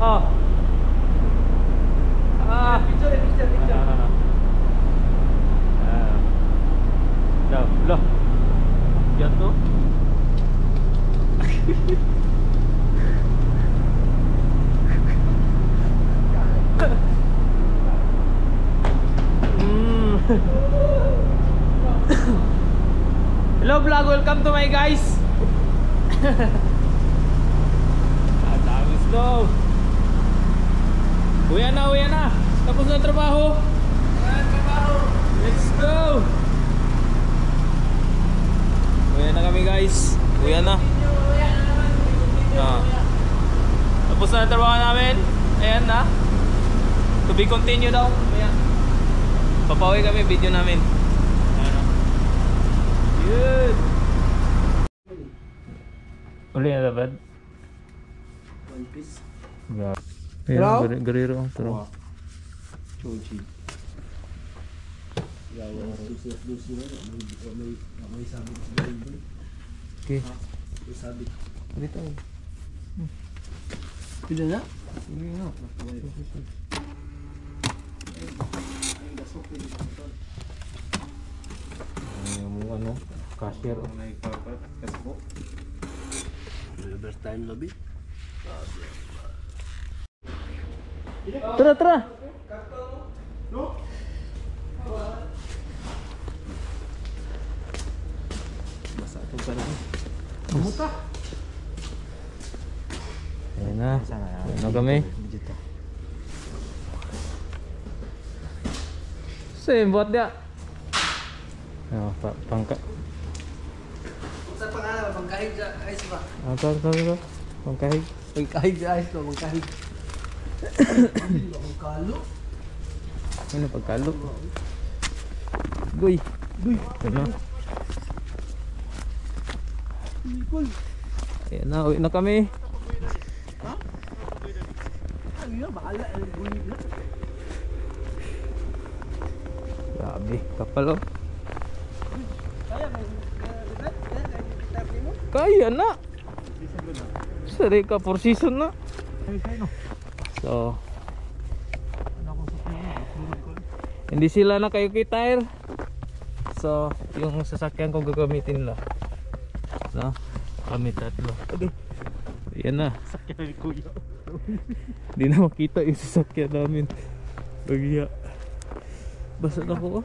Oh. Picture. Loh. Jatuh. Hello vlog, welcome to my guys. Dami slow. Uwi na. Tapos na trabaho. Let's go. Uwi na kami guys. Uwi na. Tapos na trabaho namin. Ayan na. To be continue daw. Ayan. Papawi kami video namin. Good. Uli na dapat? One piece. Hello? Gariro ang turo. Choji. May sabit sa Bible. Okay. May sabit. Dito. Pila na? Sige nga. Yung ano, cashier. Overtime lobby. Tara. Basa ito pa rin. Kamuta. Ayan na. Ano kami? Same, buat dia. Pangka. Sa pangalan, pangkahig sa ice ba? Ito. Pangkahig. Pangkahig sa ice ba? Pangkahig. Pangkalo. Ano pagkalo? Guy. Ano? Ayan na, uwi na kami. Ha? Ano yun? Bahala. Grabe, kapal oh. Kaya na. Sari ka 4 season na. So hindi sila na kayo tire. So yung sasakyan ko gagamitin nila. No? Kami tatlo. Okay. Yan na. Sasakyan ni Kuya. Hindi na makita yung sasakyan namin. Bagiya. Basa na ko oh.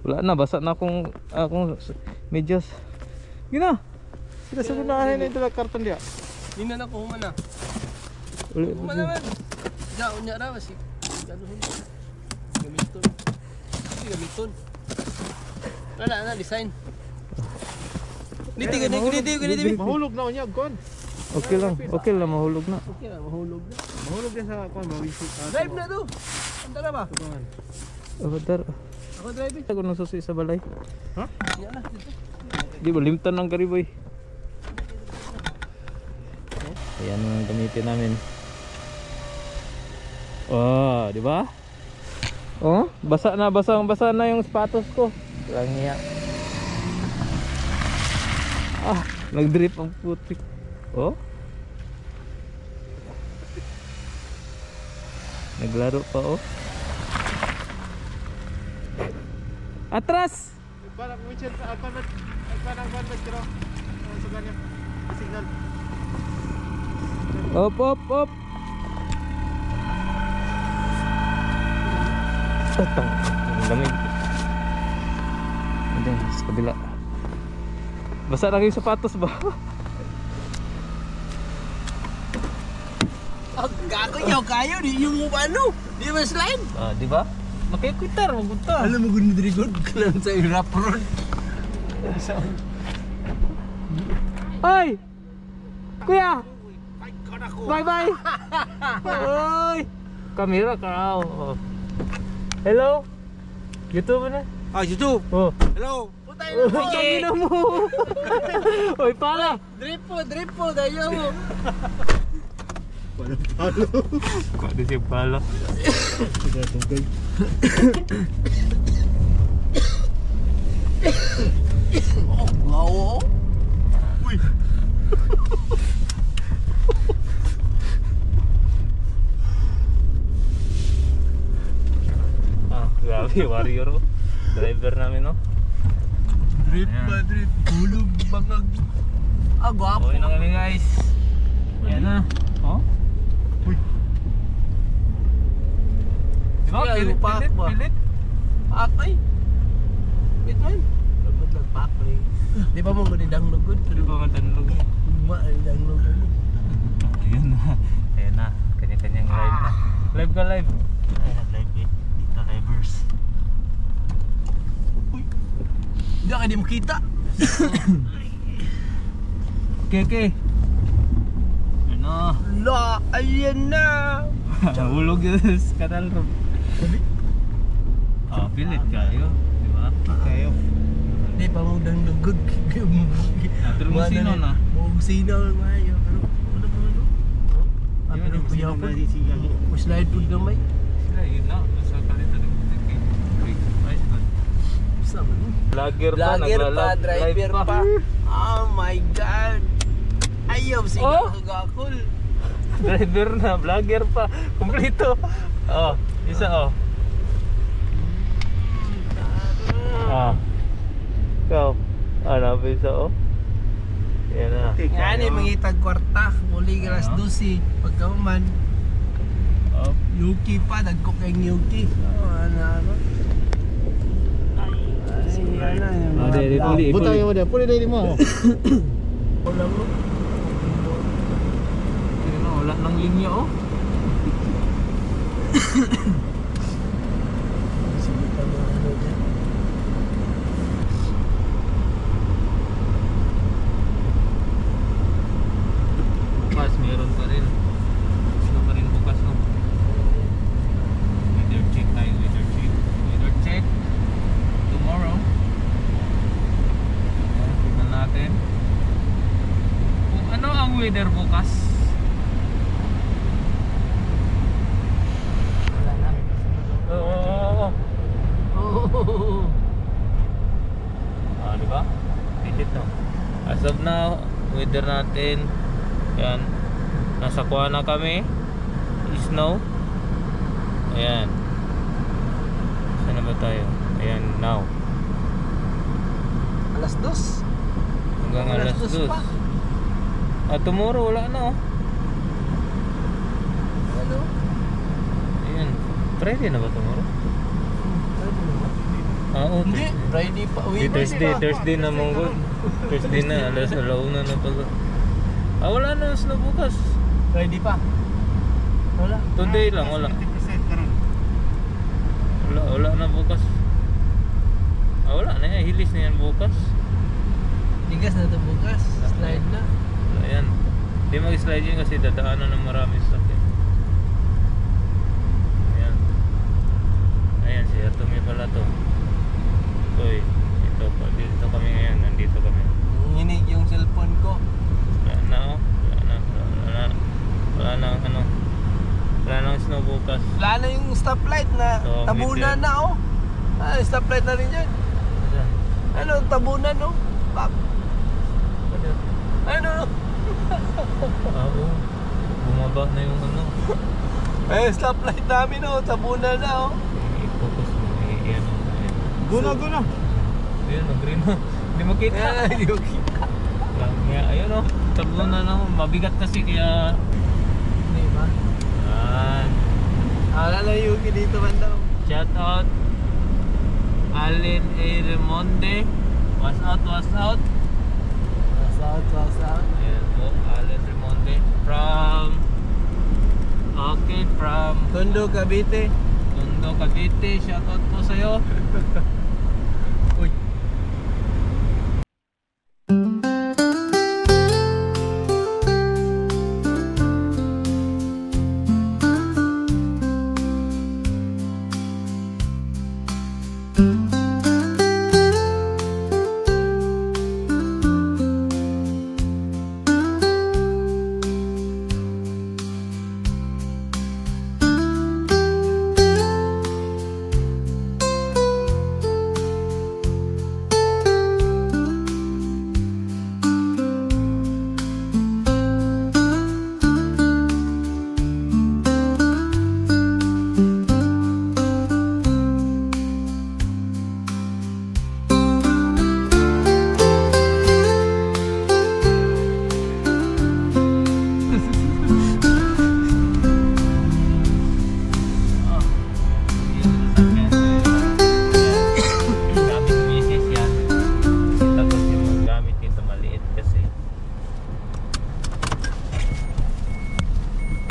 Wala na, basa na akong medyas. Gina. Sila sa gunahan na ito na karton dia. Hindi na ko humana. Uli. Humana man. Ya, unya ra masih. Gamiton. Na design. Ganiti. Mahulog na unya kon. Okay lang mahulog na. Mahulog na sa kon mawisi. Drive na to. Anda na ba? Abadar. Ako drive. Ako nang susi sa balay. Ha? Ya na dito. Di ba limtan ng gariboy. Ayan ang gamitin namin. Oh, di ba? Oh, basa na yung sapatos ko. Lang niya. Nag-drip ang putik. Oh. Naglaro pa oh. Atras. Parang windshield apa parang ban pero sa kanya signal. Op. Tatang, lamig. Hindi, sa kabila. Basa na yung sapatos ba? Gago nyo kayo di yung ano? Di ba slide? Di ba? Makikwitar, magunta. Alam mo guni diri god kanan sa rap road. Hoy! Kuya! Bye! Hoy! Kamera ka. Hello? YouTube na? YouTube. Oh. Hello. Putay na mo. Pagina mo. Hoy, pala. Dripo dayo mo. Kok di siya pala. Sudah tunggal. Oh, wow. Uy. Grabe, warrior oh. Driver namin no. Drip Ayan. ba drip? Hulog bangag. Ah, gwapo. Okay na kami guys. Ayan na. Oh. Uy. Diba? Kaya, Pilit, lupa pilit, ba? pilit. Pak ay. Wait man. Lugod lang pak ay. Di ba mo ganidang lugod? Di ba matanlog mo? Ma ay dang lugod. Ayun na. Ayan na. Kanya-kanyang live na. Live ka live. Ay nag-live eh. Dito livers. Uy. Hindi ka di makita. Keke. Ano? La, ayan na. Hulog yun sa kanal ro. Sabi? Ah, pilit kayo. Di ba? Kayo. Di pa mo dang lugod. Pero mo sino na? Mo sino mayo. Pero ano pa ano? Yun, Pero yung kuya sino po. na si Gagi. Slide po gamay. Sila yun na. Sa kalita ng keke. Nice good. Sama no. Vlogger pa, Vlogger pa, nagla-live driver live pa. Oh my god. Ayaw Oh! sigaw gakul. Driver na, vlogger pa. Kompleto. Oh, isa oh. Ah. Ikaw. Ano ba isa oh? Yan na. Yan eh, mangitag kwarta. Muli galas Ano? 12. Pagkauman. Oh. Yuki pa, nagcook ang Yuki. Oh, ano. Ay, ano. Oh, di, puli. Butang yung mga, puli na mo. Wala mo. Wala nang linya oh. Sige pa mo ano dyan. Bukas, meron pa rin. Sino pa rin bukas no? Weather check tayo, weather check. Weather check. Tomorrow. Ayan, tignan natin. Kung ano ang weather bukas? Wala na. Oo. Oh. Ah, di ba? Pilit no. As of now, weather natin. Yan. Nasa kuha na kami. Snow. Ayan. Saan na ba tayo? Ayan, now. Alas 2. Hanggang alas 2. pa. Ah, tomorrow wala na oh. Ano? Ayan. Friday na ba tomorrow? Ah, oo. Hindi, Friday pa. Uy, Di, Thursday na mong Thursday na, alas alauna na pala. Ah, wala na snow bukas. Friday pa. Wala. Today lang, wala. Wala na bukas. Ah, wala na yan, hilis na yan bukas. Tigas na ito bukas. Slide na. Ayan. Di mag-slide yun kasi dadaanan ng marami sakit. Ayan. Ayan, si Atumi pala to. Uy, ito pa. Dito kami ngayon, nandito kami. Nginig yung cellphone ko. Wala na oh. Wala na ano. Wala nang snow bukas. Wala na yung stoplight na So, tabunan na oh. Ah, stoplight na rin yan. Ayan. Ano, tabunan oh. Pap. Ano? Ah, oo. Bumaba na yung ano. Eh, stoplight namin oh. Tabunan na oh. I-focus mo. Ayan o. Guna. Ayan o, green o. Hindi makita. Hindi ko kita. Lang nga. Ayun o. Tablo na lang. Mabigat kasi kaya. Hindi ba? Ayan. Ala na yung dito man daw. Shout out. Alin A. Remonde. Was out. Was out. Ayan po. Alin Remonde. From. Okay, from Tondo, Cavite. Tondo, Cavite. Shout out po sa'yo. Uy.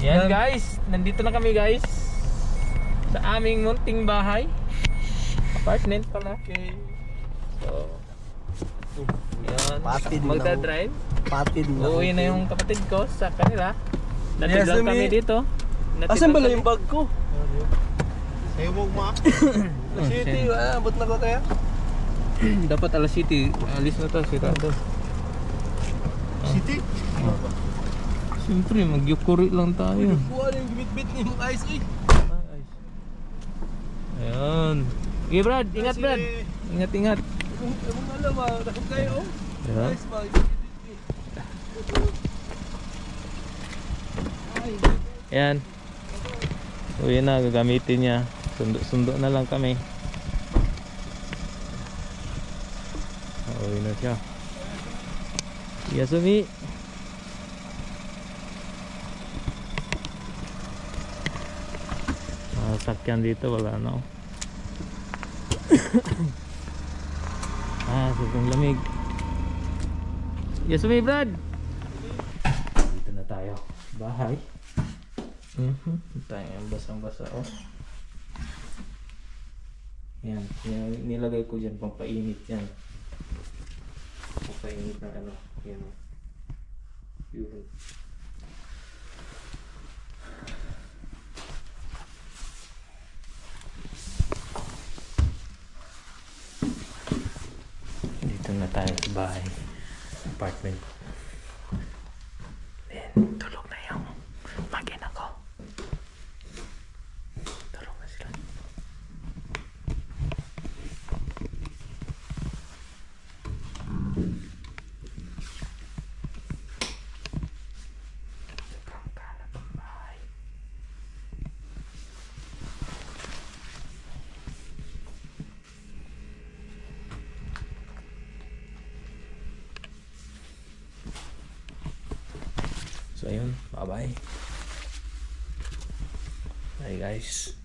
Yan guys, nandito na kami guys sa aming munting bahay. Apartment pala. Okay. So, yan. Patid na Magdadrive. Patid na. Uuwi na yung kapatid ko sa kanila. Natid Yes, lang Umi. kami dito. Natid Asan lang ba kami. yung bag ko? Sa'yo mo ma. City, abot na ko kaya? Dapat alas city. Alis na to. Sirado. City? Siyempre, magyukuri lang tayo. Buwan yung bit-bit ni mong ice eh. Ayan. Okay Brad, ingat Brad. Ingat-ingat. Ewan alam nakot kayo oh. Yeah. Ice bag. Ayan. So yun na, gagamitin niya. Sundo na lang kami. Uwi na siya. Yasumi. Sakyan dito wala na. Sobrang lamig. Yasumi Brad. Dito na tayo. Bahay. Tayo yung basang-basa oh. Yan, nilagay ko dyan pampainit yan. Pampainit ng ano. Yan. Yun. Dito na tayo sa bahay. Apartment. Then, tulog na yung makina ko. Tulog na sila. Sobrang kalat ang bahay. So ayun, bye bye. Bye guys.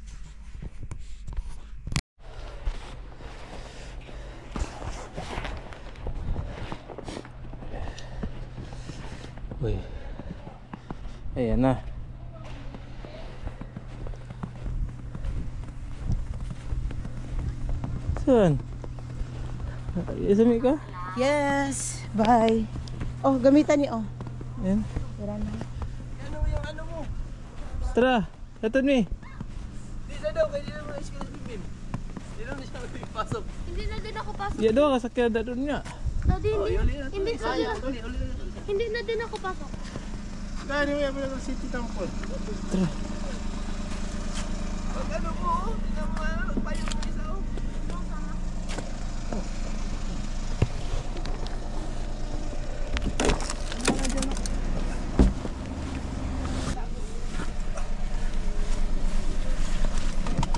Uy. Ayan na. Saan? Isami ka? Yes, bye. Oh, gamitan niyo oh. Ayan. Tara na. Ano yung ano mo? Tara, hatod mi. Di na daw, kaya di na mga ice cream bim. Di na siya magpapasok. Hindi na din ako pasok. Ya doon ka sakya doon nga. Daddy, Oh, hindi, yuli na. hindi, Sayang, hindi, uli. hindi na din ako pasok. Dahil mo yung mga city tampon. Tara. Pag ano mo, oh, di na mo ano, payo mo isa oh.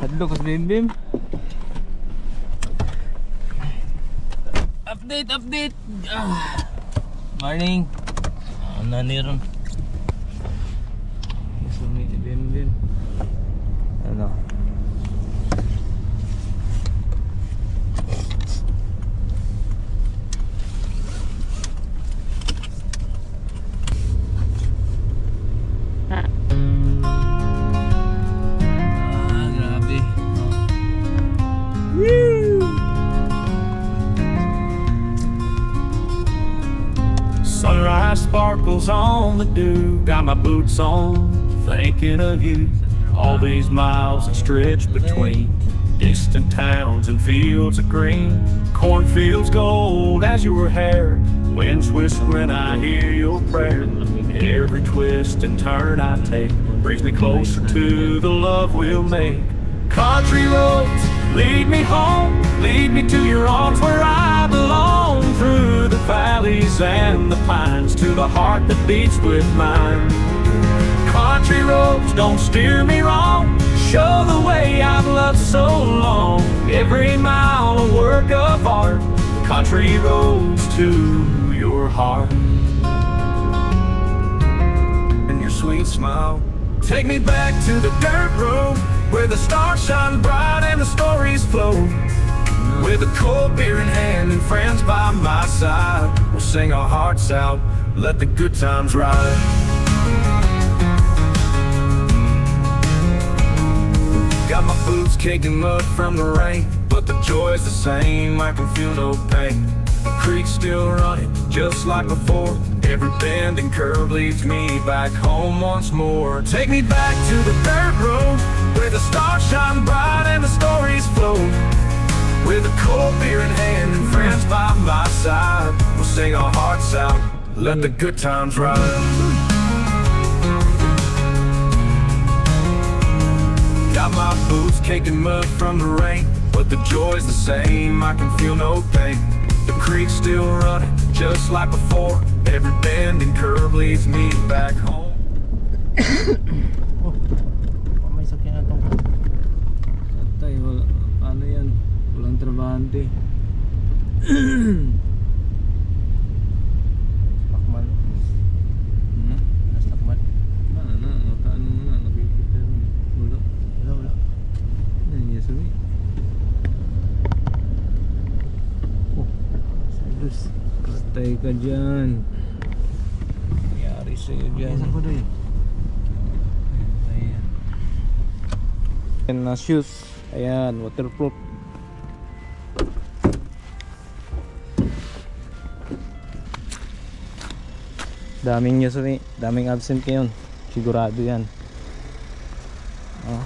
Hadlo ko sa Bimbim. Update. Morning. Naniron. Sumi Bimbim. Ano? Grabe. Sunrise sparkles on the dew. Got my boots on, thinking of you. All these miles that stretch between distant towns and fields of green. Cornfields gold as your hair. Winds whisper when I hear your prayer. Every twist and turn I take brings me closer to the love we'll make. Country roads lead me home, lead me to your arms where I belong. Through the valleys and the pines, to the heart that beats with mine. Country roads don't steer me wrong, show the way I've loved so long. Every mile a work of art, country roads to your heart. And your sweet smile, take me back to the dirt road, where the stars shine bright and the stories flow. With a cold beer in hand and friends by my side, we'll sing our hearts out, let the good times ride. Got my boots caked in mud from the rain, but the joy's the same, I can feel no pain. The creek's still running, just like before. Every bend and curve leads me back home once more. Take me back to the dirt road, where the stars shine bright and the stories flow. With a cold beer in hand and friends by my side, we'll sing our hearts out, let the good times ride. Got my boots caked in mud from the rain, but the joy's the same, I can feel no pain. The creek's still running, just like before. Every bend and curve leads me back home. May sakyan na itong Atay, wala. Paano yan? Walang trabahante. Lakman. Lakman. Ano na, nakikita rin. Wala. Wala. Ano yung yasumi? Sadus. Patay ka dyan. Nangyari sa'yo dyan. Saan ko doy? Ayan. Ayan na shoes. Ayan, waterproof. Daming yasumi. Daming absent ngayon. Sigurado yan. Oh.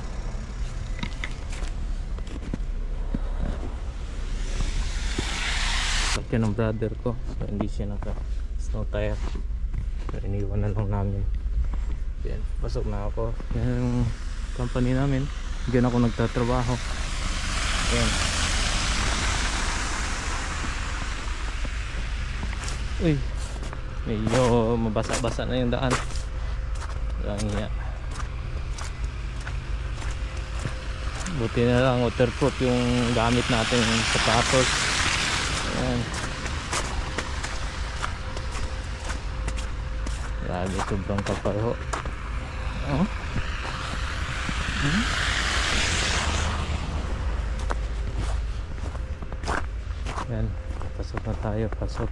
Sakyan ng brother ko, so hindi siya naka snow tire, so iniwan na lang namin. Yan, pasok na ako. Yan yung company namin, diyan ako nagtatrabaho. Yan. Uy, medyo mabasa-basa na yung daan. Lang iya. Buti na lang waterproof yung gamit natin, yung sapatos. Ayan. Grabe, sobrang kapal ho. Oh. Yan, pasok na tayo, pasok.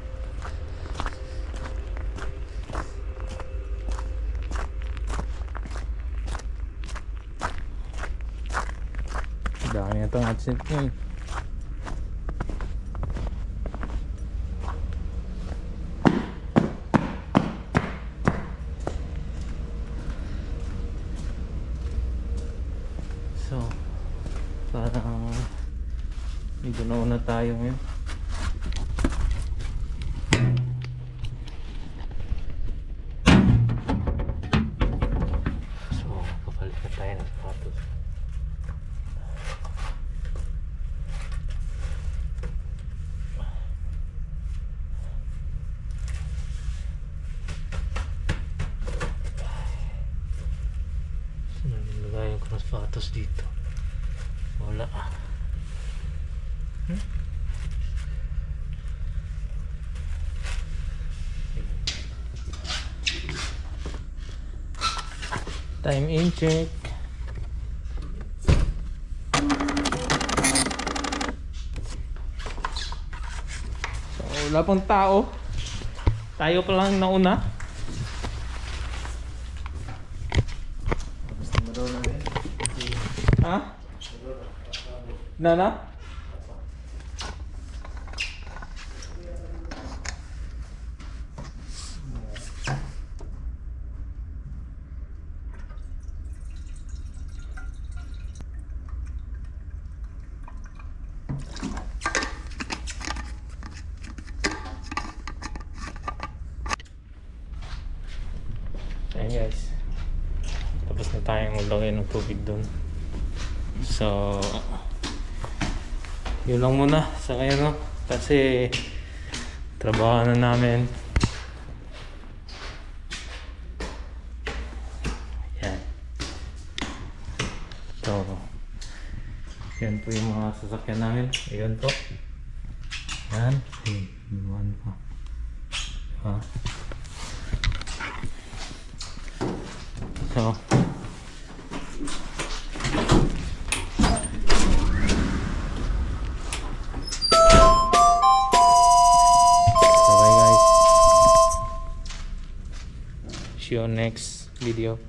Dami na itong absent ngayon. So, parang medyo nauna tayo ngayon. So, papalit na tayo ng sapatos. Nilagayan ko ng sapatos dito. Wala. Time in check. So, wala pang tao. Tayo pa lang nauna. Ha? Nana? Ayan guys, tapos na tayong maglagay ng tubig doon. So yun lang muna sa ngayon, no? Kasi trabaho na namin. Yan. So yan po yung mga sasakyan namin. Ayan po. Yan. Iwan pa. Ha? So see you next video.